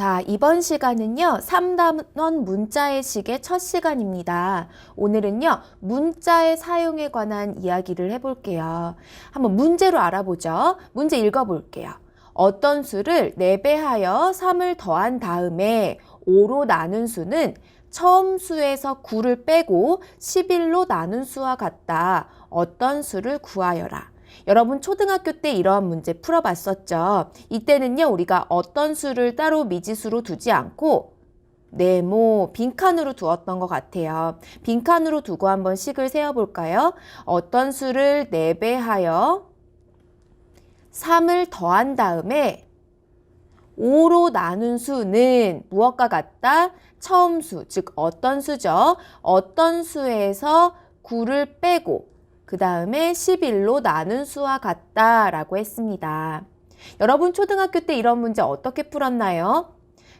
자, 이번 시간은요, 3단원 문자의 식의 첫 시간입니다. 오늘은요, 문자의 사용에 관한 이야기를 해볼게요. 한번 문제로 알아보죠. 문제 읽어볼게요. 어떤 수를 4배하여 3을 더한 다음에 5로 나눈 수는 처음 수에서 9를 빼고 11로 나눈 수와 같다. 어떤 수를 구하여라. 여러분 초등학교 때 이러한 문제 풀어봤었죠. 이때는요 우리가 어떤 수를 따로 미지수로 두지 않고 네모 빈칸으로 두었던 것 같아요. 빈칸으로 두고 한번 식을 세어볼까요? 어떤 수를 4배하여 3을 더한 다음에 5로 나눈 수는 무엇과 같다? 처음 수, 즉 어떤 수죠? 어떤 수에서 9를 빼고 그 다음에 11로 나눈 수와 같다라고 했습니다. 여러분 초등학교 때 이런 문제 어떻게 풀었나요?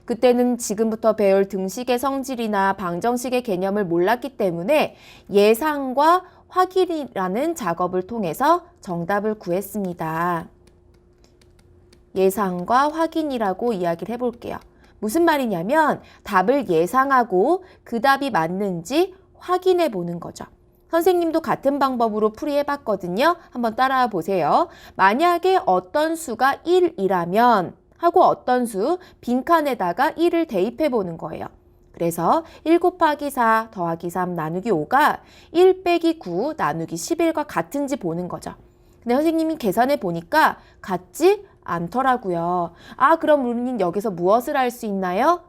그때는 지금부터 배울 등식의 성질이나 방정식의 개념을 몰랐기 때문에 예상과 확인이라는 작업을 통해서 정답을 구했습니다. 예상과 확인이라고 이야기를 해볼게요. 무슨 말이냐면 답을 예상하고 그 답이 맞는지 확인해 보는 거죠. 선생님도 같은 방법으로 풀이해봤거든요. 한번 따라와 보세요. 만약에 어떤 수가 1이라면 하고 어떤 수 빈칸에다가 1을 대입해 보는 거예요. 그래서 1 곱하기 4 더하기 3 나누기 5가 1 빼기 9 나누기 11과 같은지 보는 거죠. 근데 선생님이 계산해 보니까 같지 않더라고요. 아, 그럼 우리는 여기서 무엇을 알 수 있나요?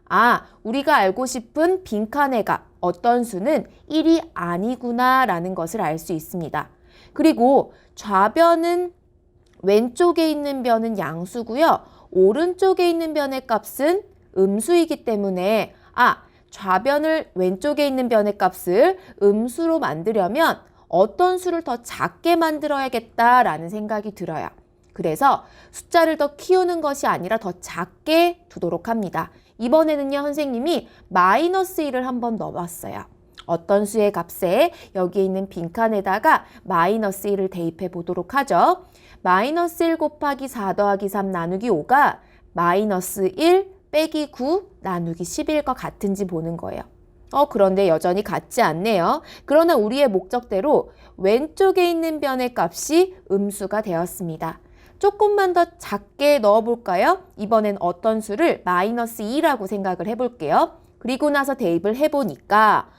아, 우리가 알고 싶은 빈칸의 값, 어떤 수는 1이 아니구나 라는 것을 알 수 있습니다. 그리고 좌변은 왼쪽에 있는 변은 양수고요. 오른쪽에 있는 변의 값은 음수이기 때문에 좌변을 왼쪽에 있는 변의 값을 음수로 만들려면 어떤 수를 더 작게 만들어야겠다라는 생각이 들어요. 그래서 숫자를 더 키우는 것이 아니라 더 작게 두도록 합니다. 이번에는요, 선생님이 마이너스 1을 한번 넣어봤어요. 어떤 수의 값에 여기에 있는 빈칸에다가 마이너스 1을 대입해 보도록 하죠. 마이너스 1 곱하기 4 더하기 3 나누기 5가 마이너스 1 빼기 9 나누기 11과 같은지 보는 거예요. 그런데 여전히 같지 않네요. 그러나 우리의 목적대로 왼쪽에 있는 변의 값이 음수가 되었습니다. 조금만 더 작게 넣어볼까요? 이번엔 어떤 수를 마이너스 2라고 생각을 해볼게요. 그리고 나서 대입을 해보니까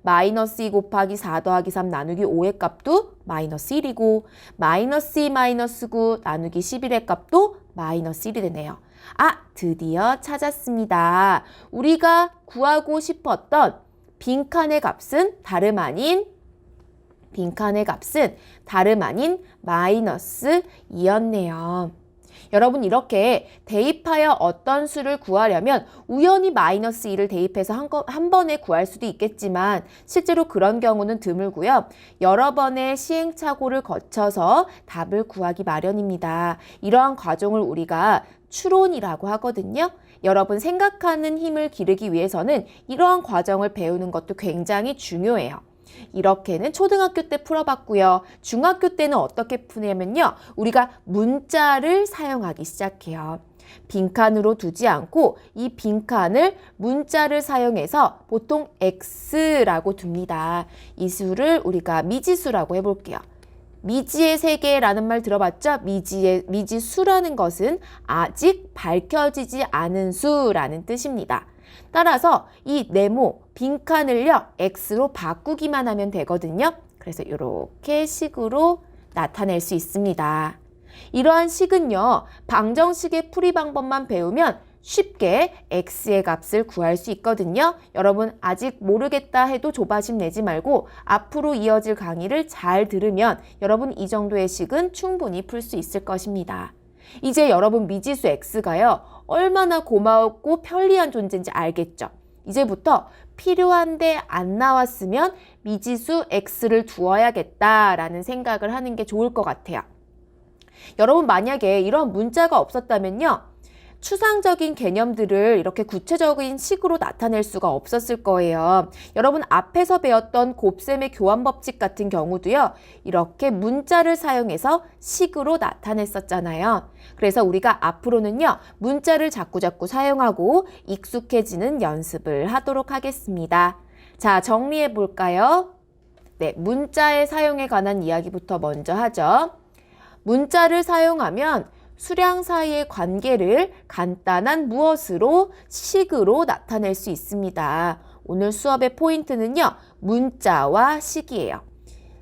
마이너스 2 곱하기 4 더하기 3 나누기 5의 값도 마이너스 1이고 마이너스 2 마이너스 9 나누기 11의 값도 마이너스 1이 되네요. 드디어 찾았습니다. 우리가 구하고 싶었던 빈칸의 값은 다름 아닌 마이너스 2였네요. 여러분 이렇게 대입하여 어떤 수를 구하려면 우연히 마이너스 2를 대입해서 한 번에 구할 수도 있겠지만 실제로 그런 경우는 드물고요. 여러 번의 시행착오를 거쳐서 답을 구하기 마련입니다. 이러한 과정을 우리가 추론이라고 하거든요. 여러분 생각하는 힘을 기르기 위해서는 이러한 과정을 배우는 것도 굉장히 중요해요. 이렇게는 초등학교 때 풀어봤고요. 중학교 때는 어떻게 푸냐면요. 우리가 문자를 사용하기 시작해요. 빈칸으로 두지 않고 이 빈칸을 문자를 사용해서 보통 x라고 둡니다. 이 수를 우리가 미지수라고 해볼게요. 미지의 세계라는 말 들어봤죠? 미지수라는 것은 아직 밝혀지지 않은 수라는 뜻입니다. 따라서 이 네모 빈칸을요 x로 바꾸기만 하면 되거든요. 그래서 이렇게 식으로 나타낼 수 있습니다. 이러한 식은요 방정식의 풀이 방법만 배우면 쉽게 x의 값을 구할 수 있거든요. 여러분 아직 모르겠다 해도 조바심 내지 말고 앞으로 이어질 강의를 잘 들으면 여러분 이 정도의 식은 충분히 풀 수 있을 것입니다. 이제 여러분 미지수 x가요 얼마나 고마웠고 편리한 존재인지 알겠죠? 이제부터 필요한데 안 나왔으면 미지수 x를 두어야겠다라는 생각을 하는 게 좋을 것 같아요. 여러분 만약에 이런 문자가 없었다면요. 추상적인 개념들을 이렇게 구체적인 식으로 나타낼 수가 없었을 거예요. 여러분 앞에서 배웠던 곱셈의 교환 법칙 같은 경우도요. 이렇게 문자를 사용해서 식으로 나타냈었잖아요. 그래서 우리가 앞으로는요. 문자를 자꾸자꾸 사용하고 익숙해지는 연습을 하도록 하겠습니다. 자, 정리해 볼까요? 네, 문자의 사용에 관한 이야기부터 먼저 하죠. 문자를 사용하면 수량 사이의 관계를 간단한 무엇으로 식으로 나타낼 수 있습니다. 오늘 수업의 포인트는요. 문자와 식이에요.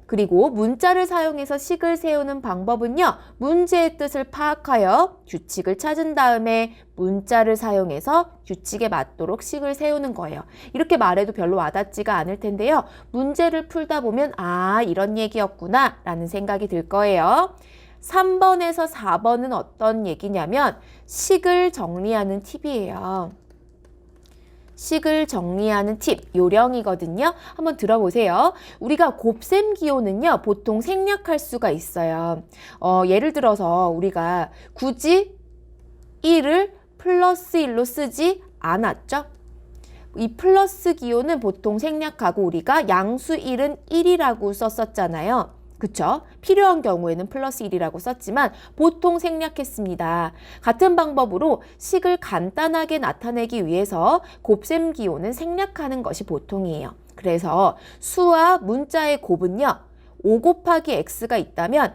그리고 문자를 사용해서 식을 세우는 방법은요. 문제의 뜻을 파악하여 규칙을 찾은 다음에 문자를 사용해서 규칙에 맞도록 식을 세우는 거예요. 이렇게 말해도 별로 와닿지가 않을 텐데요. 문제를 풀다 보면 아, 이런 얘기였구나 라는 생각이 들 거예요. 3번에서 4번은 어떤 얘기냐면 식을 정리하는 팁이에요. 식을 정리하는 팁, 요령이거든요. 한번 들어보세요. 우리가 곱셈 기호는요, 보통 생략할 수가 있어요. 예를 들어서 우리가 굳이 1을 플러스 1로 쓰지 않았죠? 이 플러스 기호는 보통 생략하고 우리가 양수 1은 1이라고 썼었잖아요. 그쵸? 필요한 경우에는 플러스 1이라고 썼지만 보통 생략했습니다. 같은 방법으로 식을 간단하게 나타내기 위해서 곱셈 기호는 생략하는 것이 보통이에요. 그래서 수와 문자의 곱은요. 5 곱하기 x가 있다면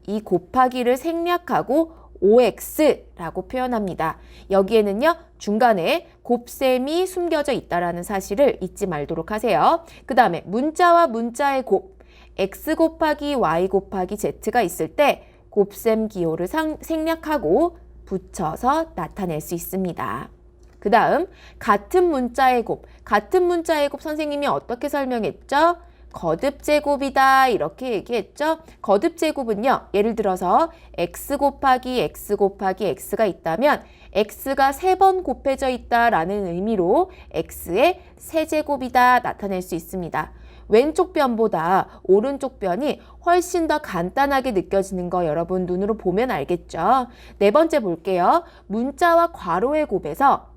이 곱하기를 생략하고 5x라고 표현합니다. 여기에는요. 중간에 곱셈이 숨겨져 있다는 사실을 잊지 말도록 하세요. 그 다음에 문자와 문자의 곱 x 곱하기 y 곱하기 z가 있을 때 곱셈 기호를 생략하고 붙여서 나타낼 수 있습니다. 그 다음 같은 문자의 곱 선생님이 어떻게 설명했죠? 거듭제곱이다 이렇게 얘기했죠? 거듭제곱은요. 예를 들어서 x 곱하기 x가 있다면 x가 3번 곱해져 있다라는 의미로 x의 세제곱이다 나타낼 수 있습니다. 왼쪽 변보다 오른쪽 변이 훨씬 더 간단하게 느껴지는 거 여러분 눈으로 보면 알겠죠? 네 번째 볼게요. 문자와 괄호의 곱에서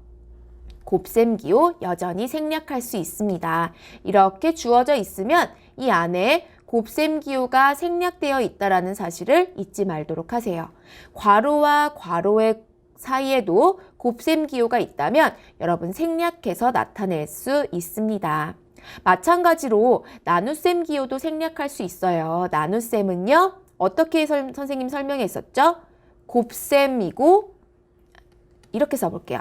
곱셈 기호 여전히 생략할 수 있습니다. 이렇게 주어져 있으면 이 안에 곱셈 기호가 생략되어 있다는 사실을 잊지 말도록 하세요. 괄호와 괄호의 사이에도 곱셈 기호가 있다면 여러분 생략해서 나타낼 수 있습니다. 마찬가지로 나눗셈 기호도 생략할 수 있어요. 나눗셈은요. 어떻게 선생님 설명했었죠? 곱셈이고 이렇게 써볼게요.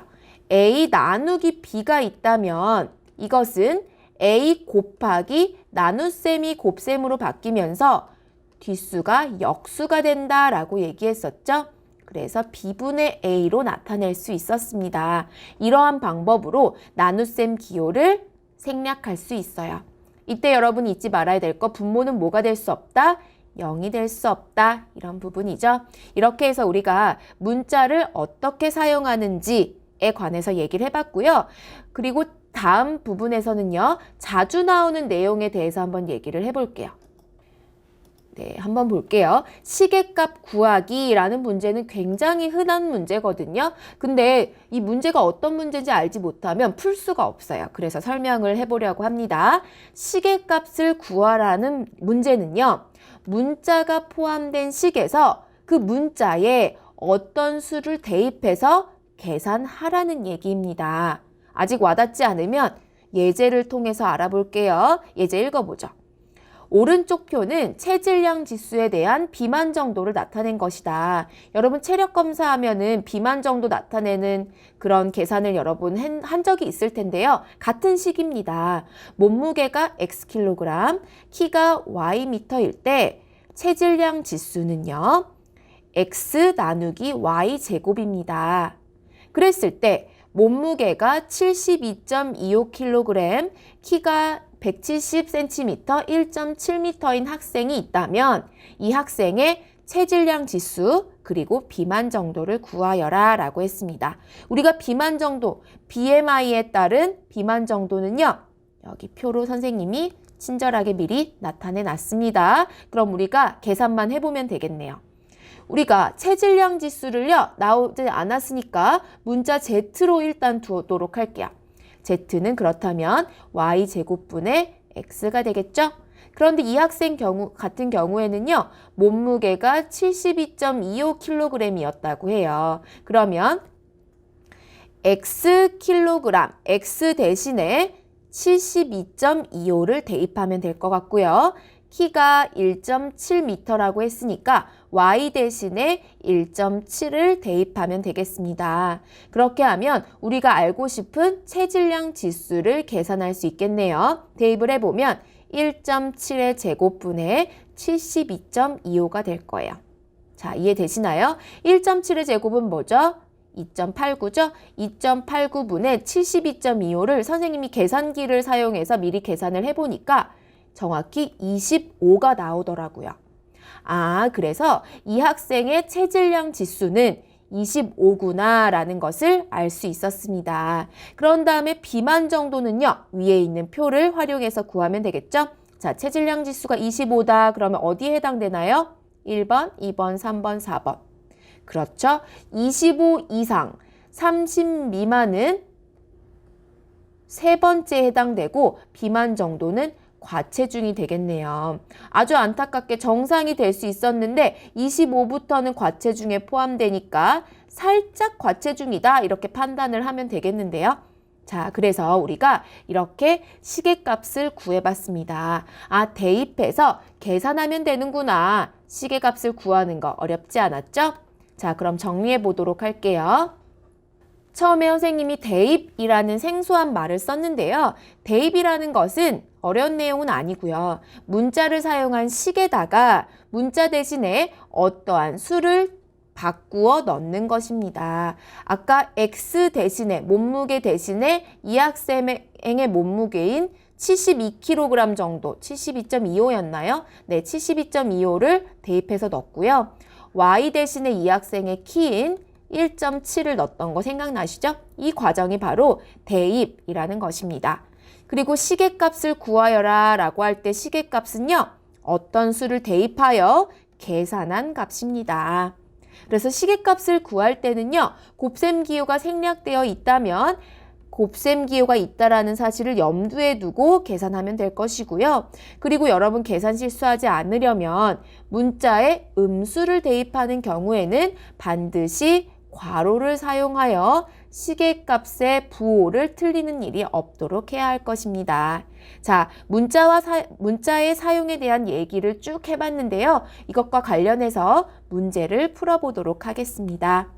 A 나누기 B가 있다면 이것은 A 곱하기 나눗셈이 곱셈으로 바뀌면서 뒷수가 역수가 된다라고 얘기했었죠. 그래서 B분의 A로 나타낼 수 있었습니다. 이러한 방법으로 나눗셈 기호를 생략할 수 있어요. 이때 여러분이 잊지 말아야 될 거 분모는 뭐가 될 수 없다? 0이 될 수 없다. 이런 부분이죠. 이렇게 해서 우리가 문자를 어떻게 사용하는지에 관해서 얘기를 해봤고요. 그리고 다음 부분에서는요. 자주 나오는 내용에 대해서 한번 얘기를 해볼게요. 네, 한번 볼게요. 시계값 구하기라는 문제는 굉장히 흔한 문제거든요. 근데 이 문제가 어떤 문제인지 알지 못하면 풀 수가 없어요. 그래서 설명을 해보려고 합니다. 시계값을 구하라는 문제는요. 문자가 포함된 식에서 그 문자에 어떤 수를 대입해서 계산하라는 얘기입니다. 아직 와닿지 않으면 예제를 통해서 알아볼게요. 예제 읽어보죠. 오른쪽 표는 체질량 지수에 대한 비만 정도를 나타낸 것이다. 여러분 체력 검사하면은 비만 정도 나타내는 그런 계산을 여러분 한 적이 있을 텐데요. 같은 식입니다. 몸무게가 Xkg, 키가 Ym일 때 체질량 지수는요. X 나누기 Y 제곱입니다. 그랬을 때 몸무게가 72.25kg, 키가 170cm, 1.7m인 학생이 있다면 이 학생의 체질량 지수 그리고 비만 정도를 구하여라 라고 했습니다. 우리가 비만 정도, BMI에 따른 비만 정도는요. 여기 표로 선생님이 친절하게 미리 나타내 놨습니다. 그럼 우리가 계산만 해보면 되겠네요. 우리가 체질량 지수를요, 나오지 않았으니까 문자 Z로 일단 두도록 할게요. Z는 그렇다면 Y제곱분의 X가 되겠죠? 그런데 이 학생 같은 경우에는요, 몸무게가 72.25kg이었다고 해요. 그러면 Xkg, X 대신에 72.25를 대입하면 될 것 같고요. 키가 1.7m라고 했으니까 Y 대신에 1.7을 대입하면 되겠습니다. 그렇게 하면 우리가 알고 싶은 체질량 지수를 계산할 수 있겠네요. 대입을 해보면 1.7의 제곱분의 72.25가 될 거예요. 자, 이해되시나요? 1.7의 제곱은 뭐죠? 2.89죠? 2.89분의 72.25를 선생님이 계산기를 사용해서 미리 계산을 해보니까 정확히 25가 나오더라고요. 아, 그래서 이 학생의 체질량 지수는 25구나 라는 것을 알 수 있었습니다. 그런 다음에 비만 정도는요, 위에 있는 표를 활용해서 구하면 되겠죠? 자, 체질량 지수가 25다. 그러면 어디에 해당되나요? 1번, 2번, 3번, 4번. 그렇죠? 25 이상, 30 미만은 세 번째에 해당되고 비만 정도는 과체중이 되겠네요. 아주 안타깝게 정상이 될 수 있었는데 25부터는 과체중에 포함되니까 살짝 과체중이다 이렇게 판단을 하면 되겠는데요. 자, 그래서 우리가 이렇게 시계값을 구해봤습니다. 아, 대입해서 계산하면 되는구나. 시계값을 구하는 거 어렵지 않았죠? 자, 그럼 정리해 보도록 할게요. 처음에 선생님이 대입이라는 생소한 말을 썼는데요. 대입이라는 것은 어려운 내용은 아니고요. 문자를 사용한 식에다가 문자 대신에 어떠한 수를 바꾸어 넣는 것입니다. 아까 X 대신에 몸무게 대신에 이 학생의 몸무게인 72kg 정도, 72.25였나요? 네, 72.25를 대입해서 넣었고요. Y 대신에 이 학생의 키인 1.7을 넣었던 거 생각나시죠? 이 과정이 바로 대입이라는 것입니다. 그리고 시계값을 구하여라 라고 할 때 시계값은요, 어떤 수를 대입하여 계산한 값입니다. 그래서 시계값을 구할 때는요, 곱셈기호가 생략되어 있다면 곱셈기호가 있다라는 사실을 염두에 두고 계산하면 될 것이고요. 그리고 여러분 계산 실수하지 않으려면 문자에 음수를 대입하는 경우에는 반드시 괄호를 사용하여 시계값의 부호를 틀리는 일이 없도록 해야 할 것입니다. 자, 문자의 사용에 대한 얘기를 쭉 해봤는데요. 이것과 관련해서 문제를 풀어보도록 하겠습니다.